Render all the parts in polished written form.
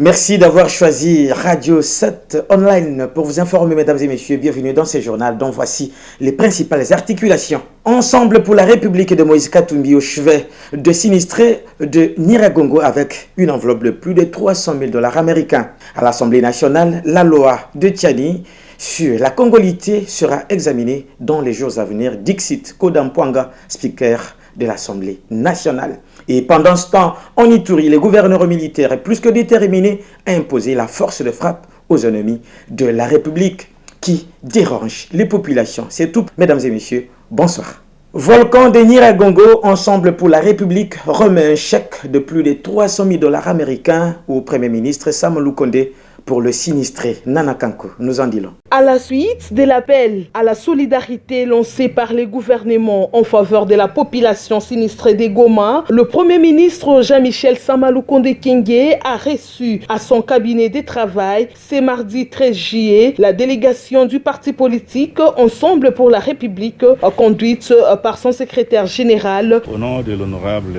Merci d'avoir choisi Radio 7 Online pour vous informer, mesdames et messieurs. Bienvenue dans ce journal dont voici les principales articulations. Ensemble pour la République de Moïse Katumbi au chevet de sinistrés de Nyiragongo avec une enveloppe de plus de 300 000 $ américains. À l'Assemblée nationale, la loi de Tiani sur la congolité sera examinée dans les jours à venir. Dixit Kodampwanga, speaker de l'Assemblée nationale. Et pendant ce temps, en Ituri, les gouverneurs militaires est plus que déterminés à imposer la force de frappe aux ennemis de la République qui dérangent les populations. C'est tout, mesdames et messieurs. Bonsoir. Volcan de Nyiragongo, Ensemble pour la République, remet un chèque de plus de 300 000 $ américains au Premier ministre Sama Lukonde pour le sinistré Nana Kankou. Nous en disons. À la suite de l'appel à la solidarité lancé par les gouvernements en faveur de la population sinistrée des Goma, le Premier ministre Jean-Michel Sama Lukonde Kyenge a reçu à son cabinet de travail ce mardi 13 juillet la délégation du parti politique Ensemble pour la République conduite par son secrétaire général. Au nom de l'honorable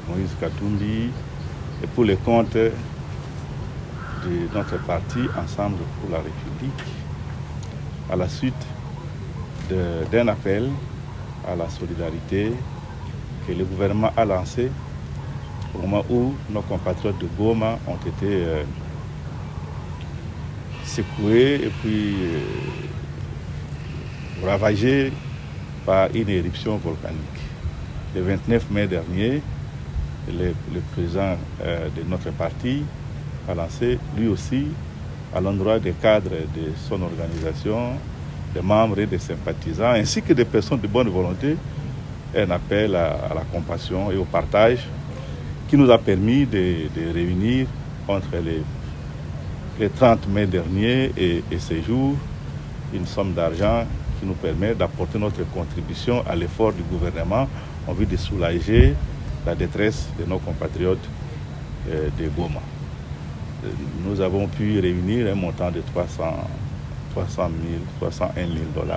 Moïse Katumbi et pour les comptes de notre parti Ensemble pour la République, à la suite d'un appel à la solidarité que le gouvernement a lancé au moment où nos compatriotes de Goma ont été secoués et puis ravagés par une éruption volcanique. Le 29 mai dernier, le président de notre parti a lancé lui aussi à l'endroit des cadres de son organisation, des membres et des sympathisants, ainsi que des personnes de bonne volonté, un appel à la compassion et au partage qui nous a permis de réunir entre les 30 mai dernier et ces jours une somme d'argent qui nous permet d'apporter notre contribution à l'effort du gouvernement en vue de soulager la détresse de nos compatriotes de Goma. Nous avons pu réunir un montant de 301 000 $.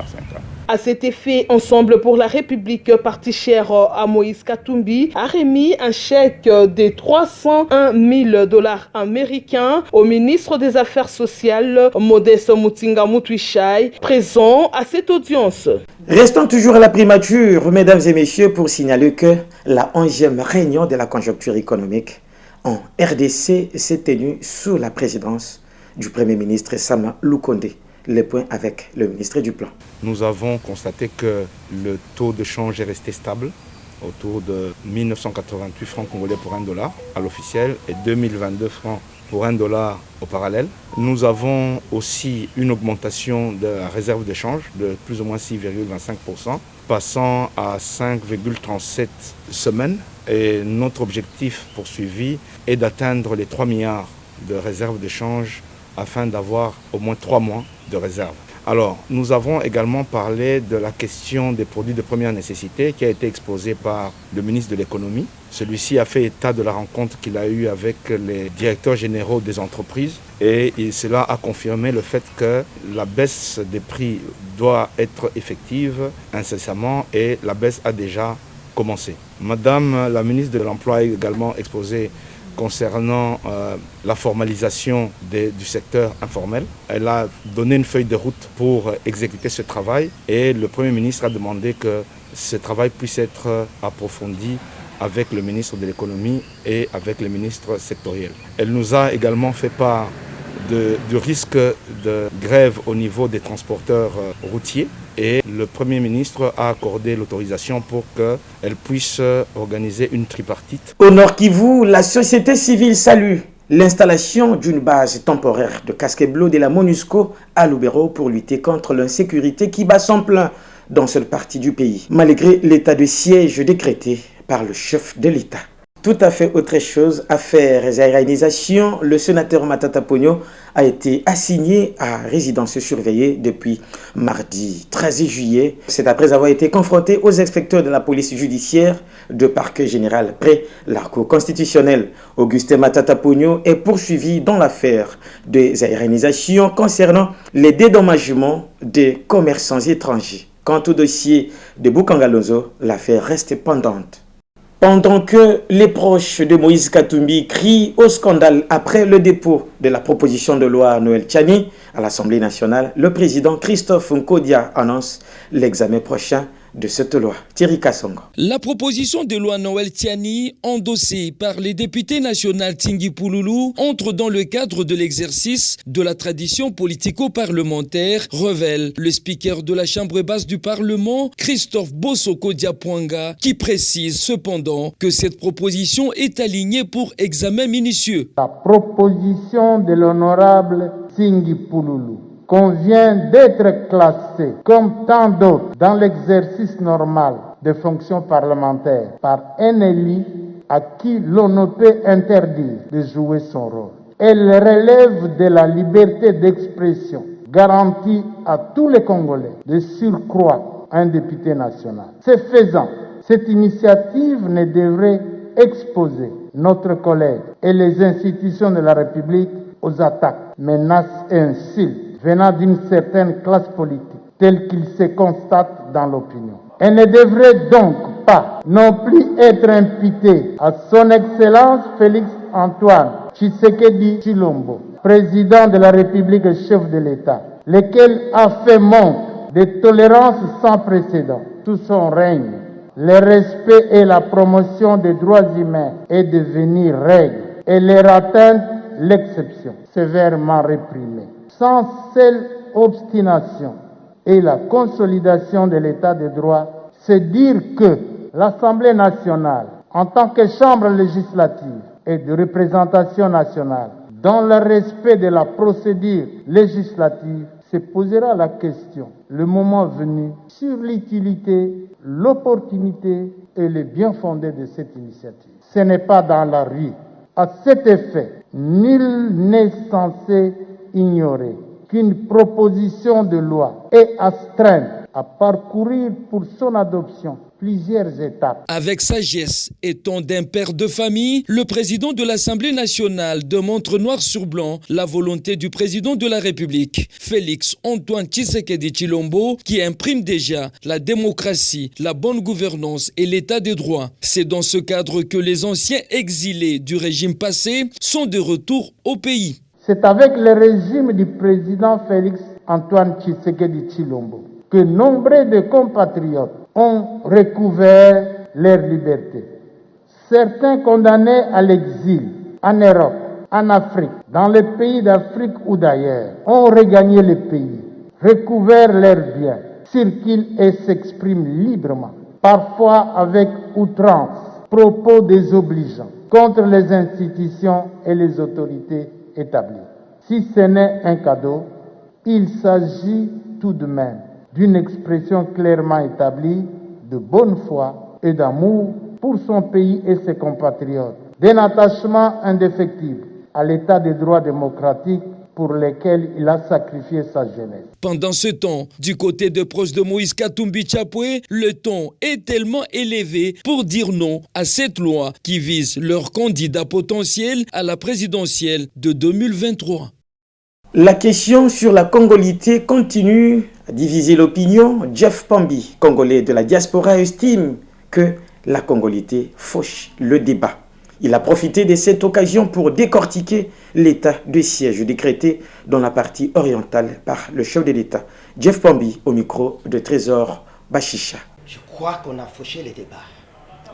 À cet effet, Ensemble pour la République, parti cher à Moïse Katumbi, a remis un chèque de 301 000 $ américains au ministre des Affaires sociales, Modeste Mutinga Mutwishai, présent à cette audience. Restons toujours à la primature, mesdames et messieurs, pour signaler que la 11e réunion de la conjoncture économique en RDC s'est tenue sous la présidence du Premier ministre Sama Lukonde. Les points avec le ministre du Plan. Nous avons constaté que le taux de change est resté stable, autour de 1988 francs congolais pour $1 à l'officiel et 2022 francs pour $1 au parallèle. Nous avons aussi une augmentation de la réserve de change de plus ou moins 6,25%, passant à 5,37 semaines. Et notre objectif poursuivi est d'atteindre les 3 milliards de réserves de change afin d'avoir au moins 3 mois de réserve. Alors, nous avons également parlé de la question des produits de première nécessité qui a été exposée par le ministre de l'économie. Celui-ci a fait état de la rencontre qu'il a eue avec les directeurs généraux des entreprises et cela a confirmé le fait que la baisse des prix doit être effective incessamment et la baisse a déjà commencé. Madame la ministre de l'Emploi a également exposé concernant la formalisation du secteur informel. Elle a donné une feuille de route pour exécuter ce travail et le Premier ministre a demandé que ce travail puisse être approfondi avec le ministre de l'économie et avec les ministres sectoriels. Elle nous a également fait part du risque de grève au niveau des transporteurs routiers et le Premier ministre a accordé l'autorisation pour qu'elle puisse organiser une tripartite. Au Nord Kivu, la société civile salue l'installation d'une base temporaire de casque bleu de la MONUSCO à Lubero pour lutter contre l'insécurité qui bat son plein dans cette partie du pays, malgré l'état de siège décrété par le chef de l'État. Tout à fait autre chose, affaires et réalisations, le sénateur Matata Pogno a été assigné à résidence surveillée depuis mardi 13 juillet. C'est après avoir été confronté aux inspecteurs de la police judiciaire de parquet général près la Cour constitutionnelle. Augustin Matata Pogno est poursuivi dans l'affaire des réalisations concernant les dédommagements des commerçants étrangers. Quant au dossier de Boukangalonzo, l'affaire reste pendante. Pendant que les proches de Moïse Katumbi crient au scandale après le dépôt de la proposition de loi Noël Tchani à l'Assemblée nationale, le président Christophe Nkodia annonce l'examen prochain de cette loi. Thierry Kassongo. La proposition de loi Noël Tchani, endossée par les députés nationaux Tingui Pouloulou, entre dans le cadre de l'exercice de la tradition politico-parlementaire, révèle le speaker de la Chambre basse du Parlement, Christophe Bossoko Diapwanga, qui précise cependant que cette proposition est alignée pour examen minutieux. La proposition de l'honorable Tingui Pouloulou convient d'être classé comme tant d'autres dans l'exercice normal des fonctions parlementaires par un élu à qui l'on ne peut interdire de jouer son rôle. Elle relève de la liberté d'expression garantie à tous les Congolais, de surcroît un député national. Ce faisant, cette initiative ne devrait exposer notre collègue et les institutions de la République aux attaques, menaces et insultes venant d'une certaine classe politique, tel qu'il se constate dans l'opinion. Elle ne devrait donc pas non plus être imputée à son Excellence Félix Antoine Tshisekedi Tshilombo, président de la République et chef de l'État, lequel a fait montre de tolérance sans précédent sous son règne. Le respect et la promotion des droits humains est devenu règle et leur atteinte l'exception, sévèrement réprimée. Sans cette obstination et la consolidation de l'état de droit, c'est dire que l'Assemblée nationale, en tant que chambre législative et de représentation nationale, dans le respect de la procédure législative, se posera la question, le moment venu, sur l'utilité, l'opportunité et le bien fondé de cette initiative. Ce n'est pas dans la rue. À cet effet, nul n'est censé ignorer qu'une proposition de loi est astreinte à parcourir pour son adoption plusieurs étapes. Avec sagesse et ton d'un père de famille, le président de l'Assemblée nationale démontre noir sur blanc la volonté du président de la République, Félix Antoine Tshisekedi Tshilombo, qui imprime déjà la démocratie, la bonne gouvernance et l'état de droit. C'est dans ce cadre que les anciens exilés du régime passé sont de retour au pays. C'est avec le régime du président Félix Antoine Tshisekedi Tshilombo que nombre de compatriotes ont recouvert leur liberté. Certains condamnés à l'exil en Europe, en Afrique, dans les pays d'Afrique ou d'ailleurs, ont regagné le pays, recouvert leurs biens, circulent et s'expriment librement, parfois avec outrance, propos désobligeants contre les institutions et les autorités établi. Si ce n'est un cadeau, il s'agit tout de même d'une expression clairement établie de bonne foi et d'amour pour son pays et ses compatriotes, d'un attachement indéfectible à l'état des droits démocratiques pour lesquels il a sacrifié sa jeunesse. Pendant ce temps, du côté de proches de Moïse Katumbi Tchapwe, le ton est tellement élevé pour dire non à cette loi qui vise leur candidat potentiel à la présidentielle de 2023. La question sur la congolité continue à diviser l'opinion. Jeff Pambi, congolais de la diaspora, estime que la congolité fauche le débat. Il a profité de cette occasion pour décortiquer l'état de siège décrété dans la partie orientale par le chef de l'État. Jeff Pambi au micro de Trésor Bachicha. Je crois qu'on a fauché les débats.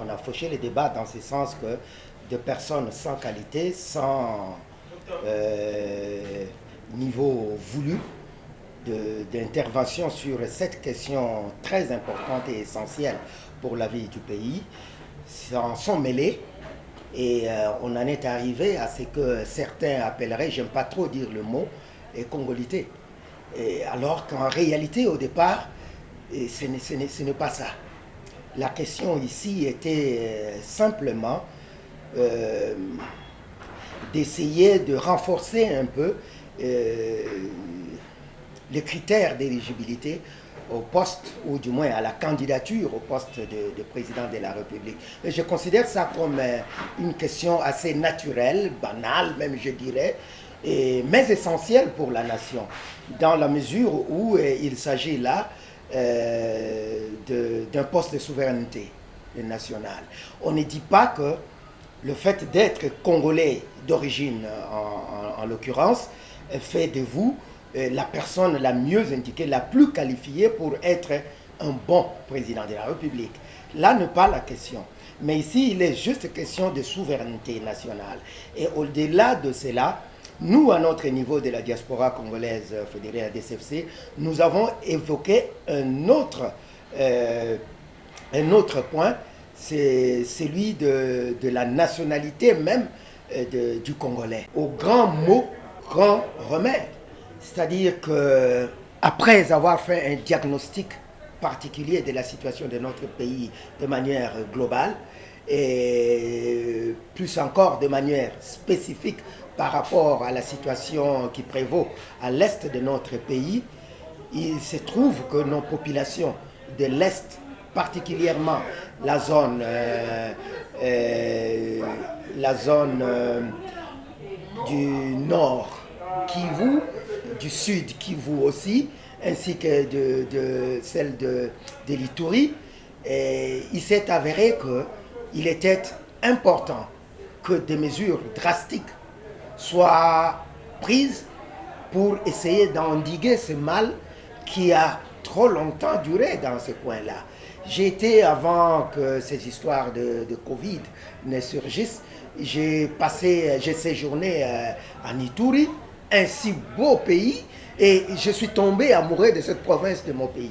On a fauché les débats dans ce sens que de personnes sans qualité, sans niveau voulu d'intervention sur cette question très importante et essentielle pour la vie du pays, s'en sont mêlés. Et on en est arrivé à ce que certains appelleraient, j'aime pas trop dire le mot, congolité. Et alors qu'en réalité, au départ, ce n'est pas ça. La question ici était simplement d'essayer de renforcer un peu les critères d'éligibilité au poste, ou du moins à la candidature au poste de président de la République. Et je considère ça comme une question assez naturelle, banale même je dirais, mais essentielle pour la nation, dans la mesure où il s'agit là d'un poste de souveraineté. nationale. On ne dit pas que le fait d'être congolais d'origine, en l'occurrence, fait de vous la personne la mieux indiquée, la plus qualifiée pour être un bon président de la République. Là n'est pas la question. Mais ici, il est juste question de souveraineté nationale. Et au-delà de cela, nous, à notre niveau de la diaspora congolaise fédérée à DCFC, nous avons évoqué un autre point, c'est celui de la nationalité même du Congolais. Au grand mot, grand remède. C'est-à-dire qu'après avoir fait un diagnostic particulier de la situation de notre pays de manière globale, et plus encore de manière spécifique par rapport à la situation qui prévaut à l'est de notre pays, il se trouve que nos populations de l'est, particulièrement la zone du nord Kivu, du sud Kivu aussi, ainsi que de celle de l'Ituri, il s'est avéré qu'il était important que des mesures drastiques soient prises pour essayer d'endiguer ce mal qui a trop longtemps duré dans ce coin-là. J'ai été, avant que ces histoires de Covid ne surgissent, j'ai séjourné en Ituri, un si beau pays, et je suis tombé amoureux de cette province de mon pays.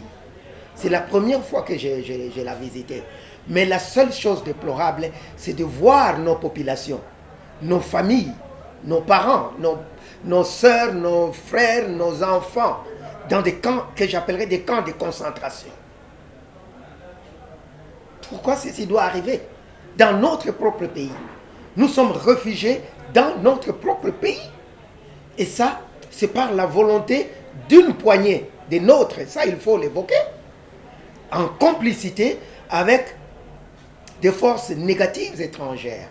C'est la première fois que je la visité. Mais la seule chose déplorable, c'est de voir nos populations, nos familles, nos parents, nos sœurs, nos frères, nos enfants, dans des camps que j'appellerais des camps de concentration. Pourquoi ceci doit arriver dans notre propre pays? Nous sommes réfugiés dans notre propre pays. Et ça, c'est par la volonté d'une poignée des nôtres, ça il faut l'évoquer, en complicité avec des forces négatives étrangères.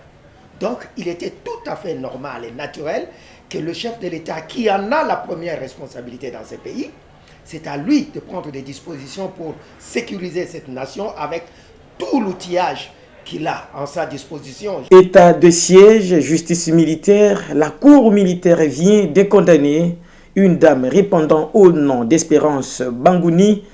Donc il était tout à fait normal et naturel que le chef de l'État, qui en a la première responsabilité dans ce pays, c'est à lui de prendre des dispositions pour sécuriser cette nation avec tout l'outillage qu'il a en sa disposition. État de siège, justice militaire, la cour militaire vient de condamner une dame répondant au nom d'Espérance Bangouni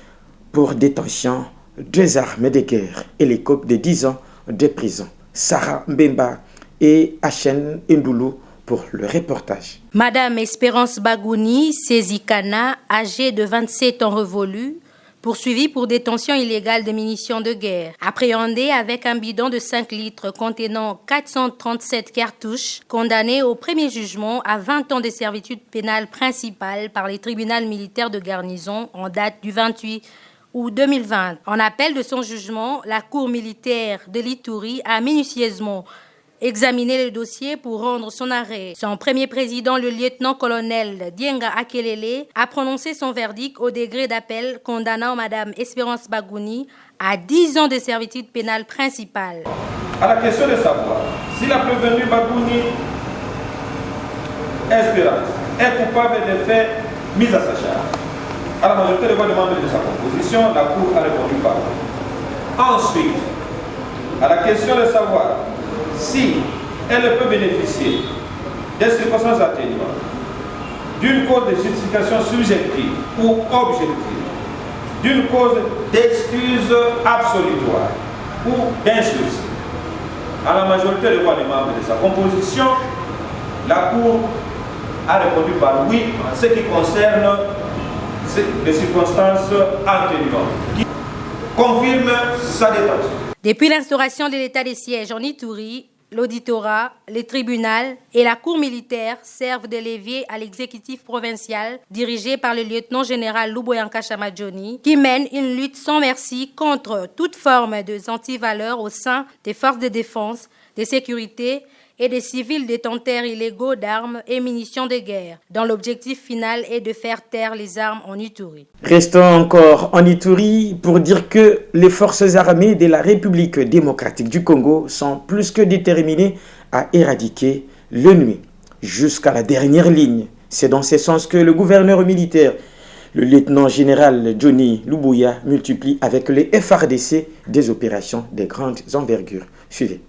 pour détention, 2 armes de guerre et l'écope de 10 ans de prison. Sarah Mbemba et Achen Ndoulou pour le reportage. Madame Espérance Bagouni Sezikana, âgée de 27 ans révolus, poursuivie pour détention illégale de munitions de guerre, appréhendée avec un bidon de 5 litres contenant 437 cartouches, condamnée au premier jugement à 20 ans de servitude pénale principale par les tribunaux militaires de garnison en date du 28 août 2020. En appel de son jugement, la cour militaire de l'Ituri a minutieusement examiner le dossier pour rendre son arrêt. Son premier président, le lieutenant-colonel Dienga Akelele, a prononcé son verdict au degré d'appel condamnant Madame Espérance Bagouni à 10 ans de servitude pénale principale. À la question de savoir si la prévenue Bagouni Espérance est coupable des faits mis à sa charge, à la majorité des voix demandées de sa composition, la Cour a répondu par oui. Ensuite, à la question de savoir si elle peut bénéficier des circonstances atténuantes d'une cause de justification subjective ou objective, d'une cause d'excuse absolutoire ou d'insulte, à la majorité des voix des membres de sa composition, la Cour a répondu par oui en ce qui concerne les circonstances atténuantes qui confirment sa détention. Depuis l'instauration de l'état de siège en Ituri, l'auditorat, les tribunaux et la cour militaire servent de levier à l'exécutif provincial dirigé par le lieutenant-général Luboyanka Chamadjoni, qui mène une lutte sans merci contre toute forme de antivaleurs au sein des forces de défense, de sécurité et des civils détenteurs illégaux d'armes et munitions de guerre, dont l'objectif final est de faire taire les armes en Ituri. Restons encore en Ituri pour dire que les forces armées de la République démocratique du Congo sont plus que déterminées à éradiquer l'ennemi jusqu'à la dernière ligne. C'est dans ce sens que le gouverneur militaire Le lieutenant général Johnny Lubuya multiplie avec les FARDC des opérations de grandes envergures. Suivez.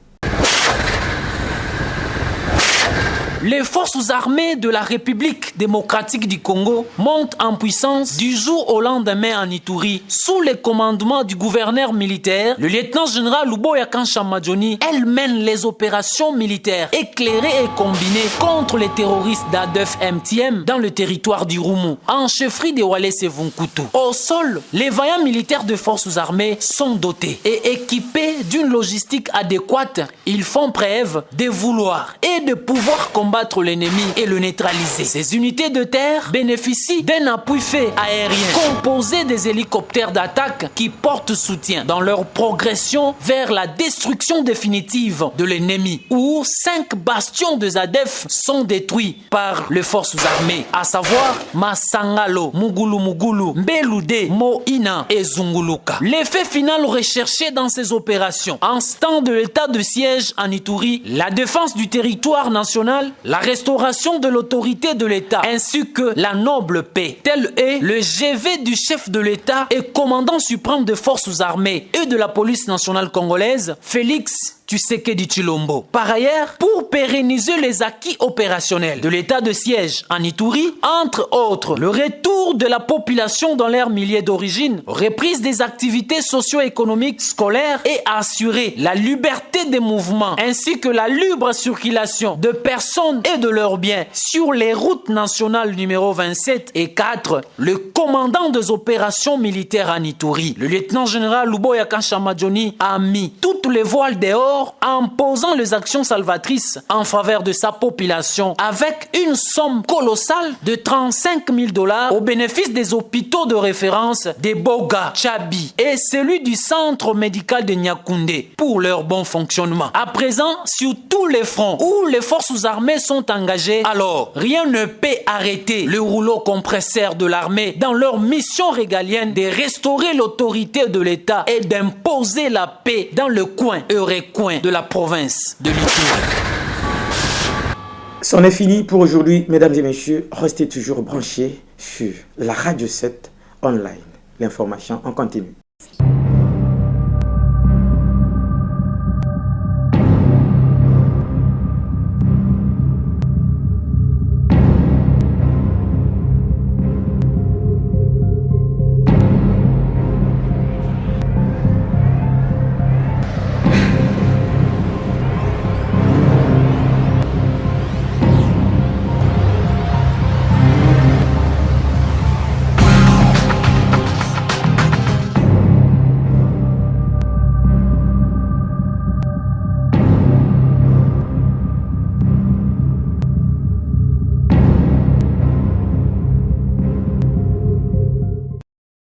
Les forces armées de la République démocratique du Congo montent en puissance du jour au lendemain en Ituri sous le commandement du gouverneur militaire, le lieutenant-général Luboya Kanshamadjoni. Elle mène les opérations militaires éclairées et combinées contre les terroristes d'ADF MTM dans le territoire du Rumu, en chefferie de Walese Vunkutu. Au sol, les vaillants militaires de forces armées sont dotés et équipés d'une logistique adéquate. Ils font preuve de vouloir et de pouvoir combattre l'ennemi et le neutraliser. Ces unités de terre bénéficient d'un appui fait aérien composé des hélicoptères d'attaque qui portent soutien dans leur progression vers la destruction définitive de l'ennemi, où 5 bastions de ZADF sont détruits par les forces armées, à savoir Masangalo, Mugulu, Mbelude, Moina et Zunguluka. L'effet final recherché dans ces opérations, en ce temps de l'état de siège en Ituri, la défense du territoire national, la restauration de l'autorité de l'État ainsi que la noble paix. Tel est le GV du chef de l'État et commandant suprême des forces armées et de la police nationale congolaise, Félix Tshisekedi Tshilombo. Par ailleurs, pour pérenniser les acquis opérationnels de l'état de siège en Ituri, entre autres, le retour de la population dans leur milieu d'origine, reprise des activités socio-économiques scolaires et assurer la liberté des mouvements ainsi que la libre circulation de personnes et de leurs biens sur les routes nationales numéro 27 et 4, le commandant des opérations militaires en Ituri, le lieutenant-général Luboya Kanshamadjoni, a mis toutes les voiles dehors en posant les actions salvatrices en faveur de sa population avec une somme colossale de $35 000 au bénéfice des hôpitaux de référence de Boga, Tchabi et celui du centre médical de Nyakoundé pour leur bon fonctionnement. À présent, sur tous les fronts où les forces armées sont engagées, alors rien ne peut arrêter le rouleau compresseur de l'armée dans leur mission régalienne de restaurer l'autorité de l'État et d'imposer la paix dans le coin et recoin de la province de l'Ituri. C'en est fini pour aujourd'hui, mesdames et messieurs. Restez toujours branchés sur la Radio 7 online. L'information en continu.